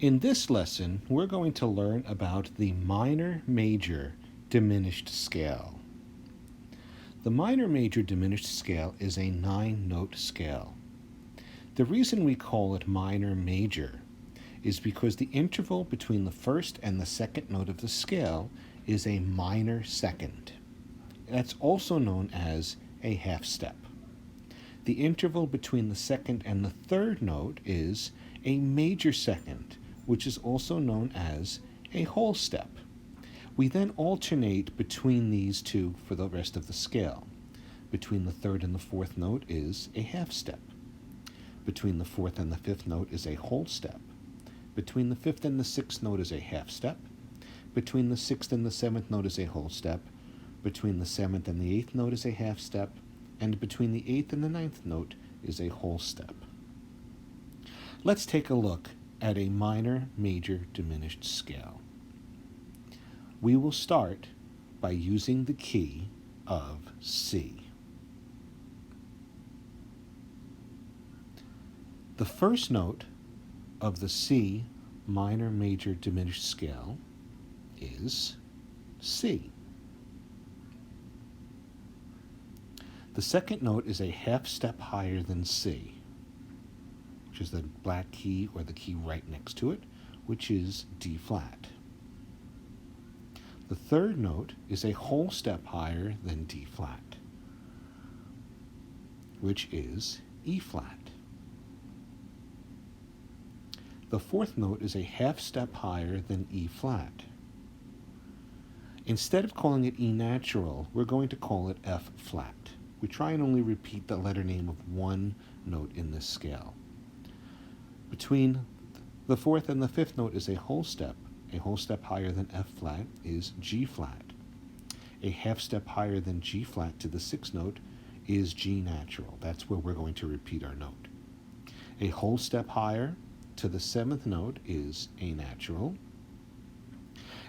In this lesson, we're going to learn about the minor-major diminished scale. The minor-major diminished scale is a 9-note scale. The reason we call it minor-major is because the interval between the first and the second note of the scale is a minor second. That's also known as a half step. The interval between the second and the third note is a major second, which is also known as a whole step. We then alternate between these two for the rest of the scale. Between the third and the fourth note is a half step. Between the fourth and the fifth note is a whole step. Between the fifth and the sixth note is a half step. Between the sixth and the seventh note is a whole step. Between the seventh and the eighth note is a half step. And between the eighth and the ninth note is a whole step. Let's take a look at a minor-major diminished scale. We will start by using the key of C. The first note of the C minor-major diminished scale is C. The second note is a half step higher than C, which is the black key or the key right next to it, which is D flat. The third note is a whole step higher than D flat, which is E flat. The fourth note is a half step higher than E flat. Instead of calling it E natural, we're going to call it F flat. We try and only repeat the letter name of one note in this scale. Between the fourth and the fifth note is a whole step. A whole step higher than F flat is G flat. A half step higher than G flat to the sixth note is G natural. That's where we're going to repeat our note. A whole step higher to the seventh note is A natural.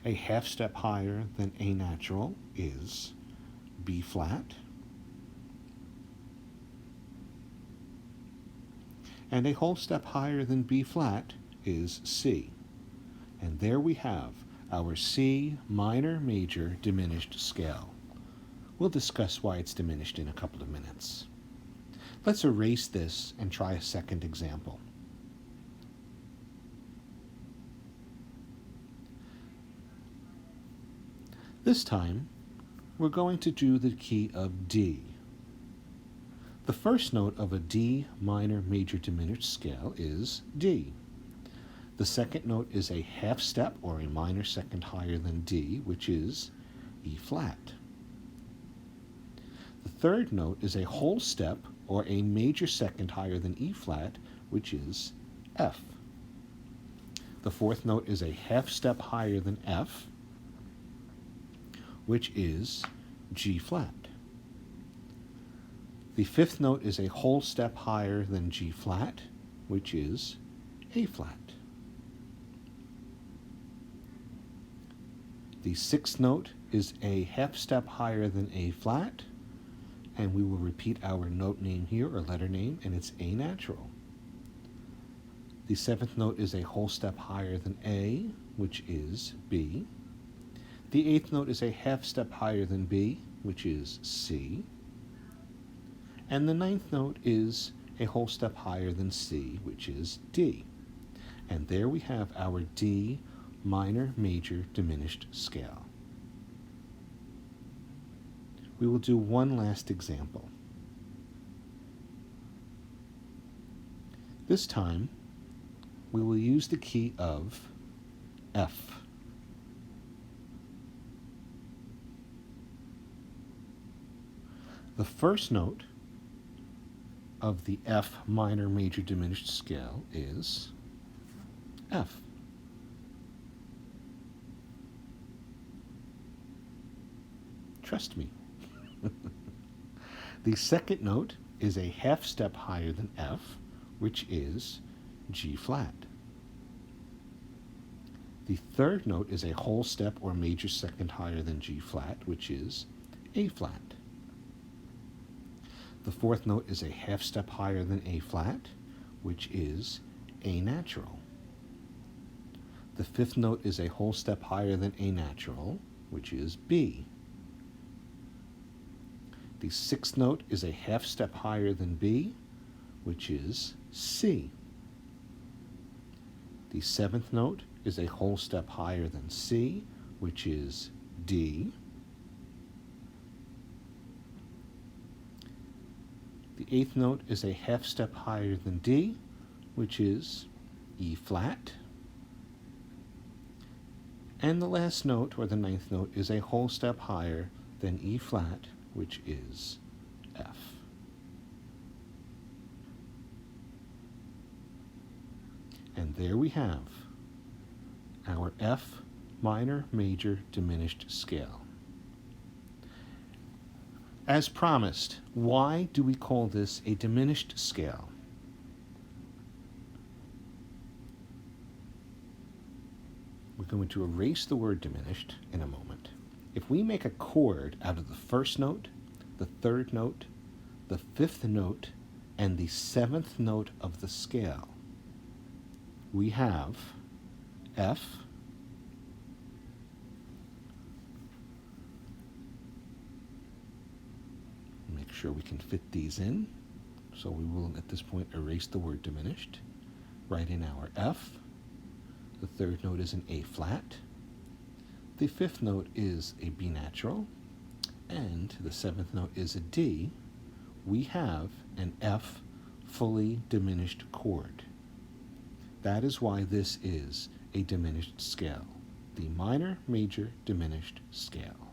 A half step higher than A natural is B flat. And a whole step higher than B flat is C. And there we have our C minor-major diminished scale. We'll discuss why it's diminished in a couple of minutes. Let's erase this and try a second example. This time, we're going to do the key of D. The first note of a D minor major diminished scale is D. The second note is a half step or a minor second higher than D, which is E flat. The third note is a whole step or a major second higher than E flat, which is F. The fourth note is a half step higher than F, which is G flat. The fifth note is a whole step higher than G flat, which is A flat. The sixth note is a half step higher than A flat, and we will repeat our note name here, or letter name, and it's A natural. The seventh note is a whole step higher than A, which is B. The eighth note is a half step higher than B, which is C. And the ninth note is a whole step higher than C, which is D. And there we have our D minor major diminished scale. We will do one last example. This time, we will use the key of F. The first note of the F minor major diminished scale is F. Trust me. The second note is a half step higher than F, which is G flat. The third note is a whole step or major second higher than G flat, which is A flat. The fourth note is a half step higher than A flat, which is A natural. The fifth note is a whole step higher than A natural, which is B. The sixth note is a half step higher than B, which is C. The seventh note is a whole step higher than C, which is D. The eighth note is a half step higher than D, which is E flat. And the last note, or the ninth note, is a whole step higher than E flat, which is F. And there we have our F minor major diminished scale. As promised, why do we call this a diminished scale? We're going to erase the word diminished in a moment. If we make a chord out of the first note, the third note, the fifth note, and the seventh note of the scale, we have F, make sure we can fit these in. So we will at this point erase the word diminished, write in our F. The third note is an A flat. The fifth note is a B natural, and the seventh note is a D. We have an F fully diminished chord. That is why this is a diminished scale, the minor major diminished scale.